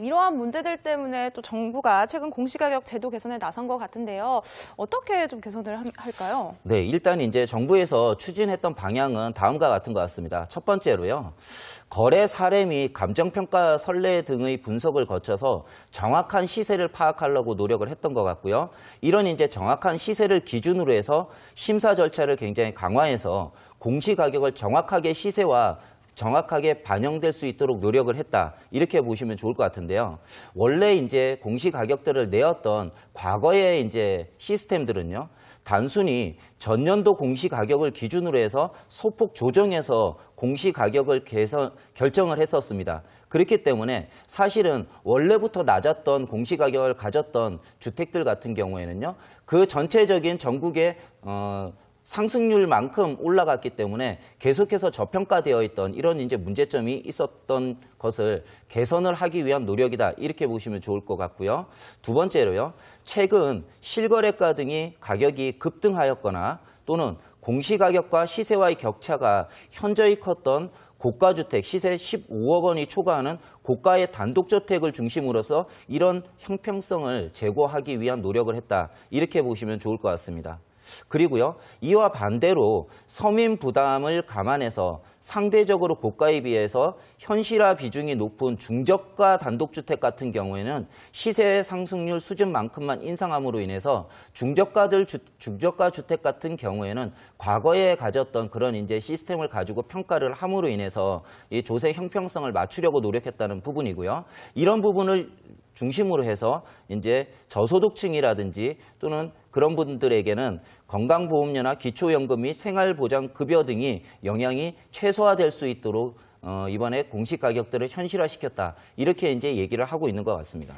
이러한 문제들 때문에 또 정부가 최근 공시가격 제도 개선에 나선 것 같은데요. 어떻게 좀 개선을 할까요? 네, 일단 이제 정부에서 추진했던 방향은 다음과 같은 것 같습니다. 첫 번째로요. 거래 사례 및 감정평가 선례 등의 분석을 거쳐서 정확한 시세를 파악하려고 노력을 했던 것 같고요. 이런 이제 정확한 시세를 기준으로 해서 심사 절차를 굉장히 강화해서 공시가격을 정확하게 시세와 정확하게 반영될 수 있도록 노력을 했다. 이렇게 보시면 좋을 것 같은데요. 원래 이제 공시가격들을 내었던 과거의 이제 시스템들은요. 단순히 전년도 공시가격을 기준으로 해서 소폭 조정해서 공시가격을 결정을 했었습니다. 그렇기 때문에 사실은 원래부터 낮았던 공시가격을 가졌던 주택들 같은 경우에는요. 그 전체적인 전국의 상승률만큼 올라갔기 때문에 계속해서 저평가되어 있던 이런 이제 문제점이 있었던 것을 개선을 하기 위한 노력이다. 이렇게 보시면 좋을 것 같고요. 두 번째로요. 최근 실거래가 등이 가격이 급등하였거나 또는 공시가격과 시세와의 격차가 현저히 컸던 고가주택, 시세 15억 원이 초과하는 고가의 단독주택을 중심으로서 이런 형평성을 제고하기 위한 노력을 했다. 이렇게 보시면 좋을 것 같습니다. 그리고요, 이와 반대로 서민 부담을 감안해서 상대적으로 고가에 비해서 현실화 비중이 높은 중저가 단독주택 같은 경우에는 시세 상승률 수준만큼만 인상함으로 인해서 중저가 주택 같은 경우에는 과거에 가졌던 그런 이제 시스템을 가지고 평가를 함으로 인해서 이 조세 형평성을 맞추려고 노력했다는 부분이고요. 이런 부분을 중심으로 해서 이제 저소득층이라든지 또는 그런 분들에게는 건강보험료나 기초연금 및 생활보장급여 등이 영향이 최소화될 수 있도록 이번에 공시가격들을 현실화시켰다. 이렇게 이제 얘기를 하고 있는 것 같습니다.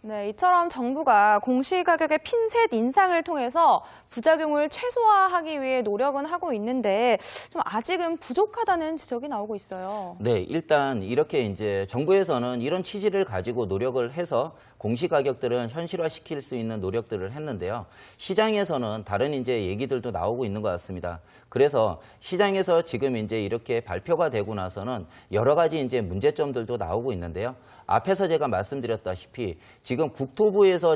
네, 이처럼 정부가 공시가격의 핀셋 인상을 통해서 부작용을 최소화하기 위해 노력은 하고 있는데 좀 아직은 부족하다는 지적이 나오고 있어요. 네, 일단 이렇게 이제 정부에서는 이런 취지를 가지고 노력을 해서 공시가격들은 현실화시킬 수 있는 노력들을 했는데요. 시장에서는 다른 이제 얘기들도 나오고 있는 것 같습니다. 그래서 시장에서 지금 이제 이렇게 발표가 되고 나서는 여러 가지 이제 문제점들도 나오고 있는데요. 앞에서 제가 말씀드렸다시피 지금 국토부에서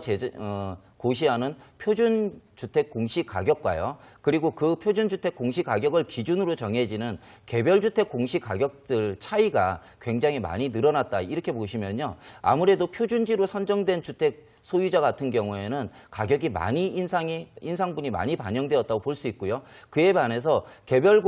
고시하는 표준주택 공시가격과요. 그리고 그 표준주택 공시가격을 기준으로 정해지는 개별주택 공시가격들 차이가 굉장히 많이 늘어났다. 이렇게 보시면요. 아무래도 표준지로 선정된 주택 소유자 같은 경우에는 가격이 많이 인상분이 많이 반영되었다고 볼 수 있고요. 그에 반해서 개별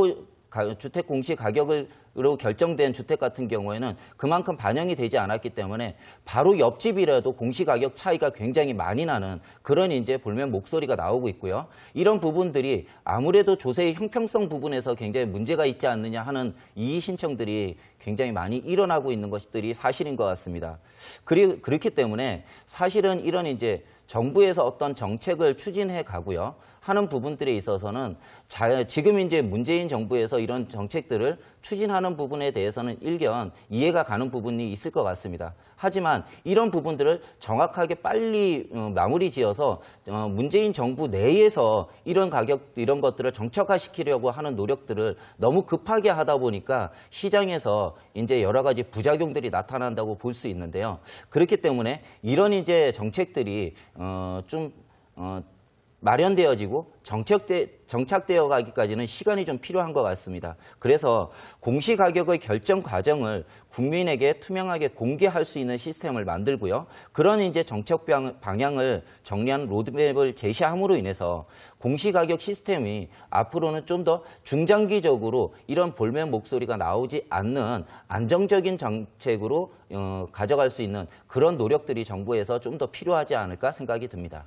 주택 공시가격으로 결정된 주택 같은 경우에는 그만큼 반영이 되지 않았기 때문에 바로 옆집이라도 공시가격 차이가 굉장히 많이 나는 그런 이제 볼멘 목소리가 나오고 있고요. 이런 부분들이 아무래도 조세의 형평성 부분에서 굉장히 문제가 있지 않느냐 하는 이의 신청들이 굉장히 많이 일어나고 있는 것들이 사실인 것 같습니다. 그렇기 때문에 사실은 이런 이제 정부에서 어떤 정책을 추진해 가고요. 하는 부분들에 있어서는 지금 이제 문재인 정부에서 이런 정책들을 추진하는 부분에 대해서는 일견 이해가 가는 부분이 있을 것 같습니다. 하지만 이런 부분들을 정확하게 빨리 마무리 지어서 문재인 정부 내에서 이런 이런 것들을 정책화시키려고 하는 노력들을 너무 급하게 하다 보니까 시장에서 이제 여러 가지 부작용들이 나타난다고 볼 수 있는데요. 그렇기 때문에 이런 이제 정책들이 마련되어지고 정착되어 가기까지는 시간이 좀 필요한 것 같습니다. 그래서 공시가격의 결정 과정을 국민에게 투명하게 공개할 수 있는 시스템을 만들고요. 그런 이제 정책 방향을 정리한 로드맵을 제시함으로 인해서 공시가격 시스템이 앞으로는 좀 더 중장기적으로 이런 볼멘 목소리가 나오지 않는 안정적인 정책으로 가져갈 수 있는 그런 노력들이 정부에서 좀 더 필요하지 않을까 생각이 듭니다.